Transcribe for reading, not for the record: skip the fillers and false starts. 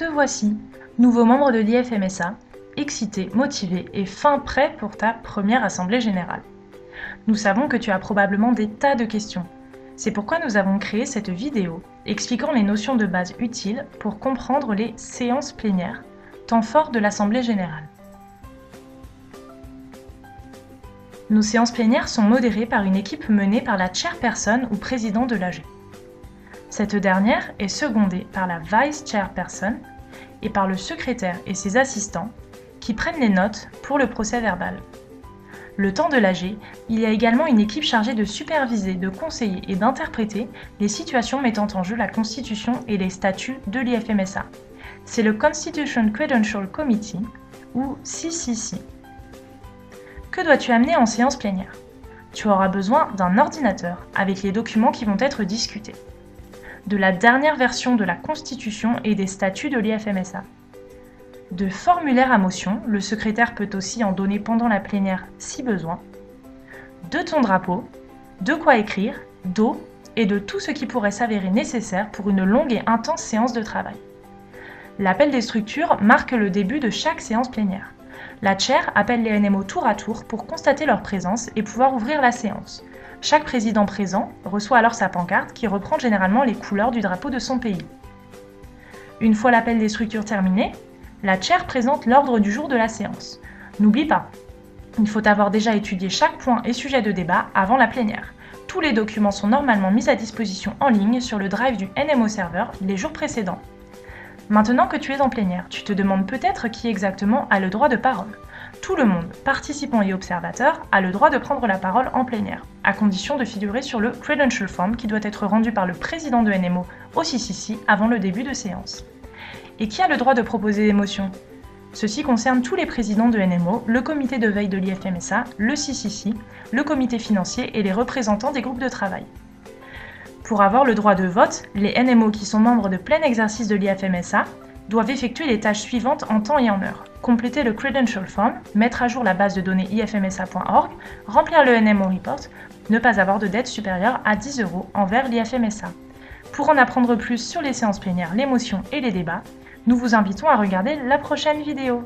Te voici, nouveau membre de l'IFMSA, excité, motivé et fin prêt pour ta première assemblée générale. Nous savons que tu as probablement des tas de questions. C'est pourquoi nous avons créé cette vidéo expliquant les notions de base utiles pour comprendre les séances plénières, temps fort de l'assemblée générale. Nos séances plénières sont modérées par une équipe menée par la chairperson ou président de l'AG. Cette dernière est secondée par la vice chairperson et par le secrétaire et ses assistants qui prennent les notes pour le procès verbal. Le temps de l'AG, il y a également une équipe chargée de superviser, de conseiller et d'interpréter les situations mettant en jeu la Constitution et les statuts de l'IFMSA. C'est le Constitution Credential Committee, ou CCC. Que dois-tu amener en séance plénière? Tu auras besoin d'un ordinateur avec les documents qui vont être discutés, de la dernière version de la Constitution et des statuts de l'IFMSA, de formulaires à motion, le secrétaire peut aussi en donner pendant la plénière si besoin, de ton drapeau, de quoi écrire, d'eau et de tout ce qui pourrait s'avérer nécessaire pour une longue et intense séance de travail. L'appel des structures marque le début de chaque séance plénière. La chair appelle les NMO tour à tour pour constater leur présence et pouvoir ouvrir la séance. Chaque président présent reçoit alors sa pancarte qui reprend généralement les couleurs du drapeau de son pays. Une fois l'appel des structures terminé, la chair présente l'ordre du jour de la séance. N'oublie pas, il faut avoir déjà étudié chaque point et sujet de débat avant la plénière. Tous les documents sont normalement mis à disposition en ligne sur le drive du NMO Server les jours précédents. Maintenant que tu es en plénière, tu te demandes peut-être qui exactement a le droit de parole. Tout le monde, participants et observateurs, a le droit de prendre la parole en plénière, à condition de figurer sur le Credential Form qui doit être rendu par le président de NMO au CCC avant le début de séance. Et qui a le droit de proposer des motions? Ceci concerne tous les présidents de NMO, le comité de veille de l'IFMSA, le CCC, le comité financier et les représentants des groupes de travail. Pour avoir le droit de vote, les NMO qui sont membres de plein exercice de l'IFMSA doivent effectuer les tâches suivantes en temps et en heure. Compléter le Credential Form, mettre à jour la base de données ifmsa.org, remplir le NMO Report, ne pas avoir de dette supérieure à 10 € envers l'IFMSA. Pour en apprendre plus sur les séances plénières, les motions et les débats, nous vous invitons à regarder la prochaine vidéo.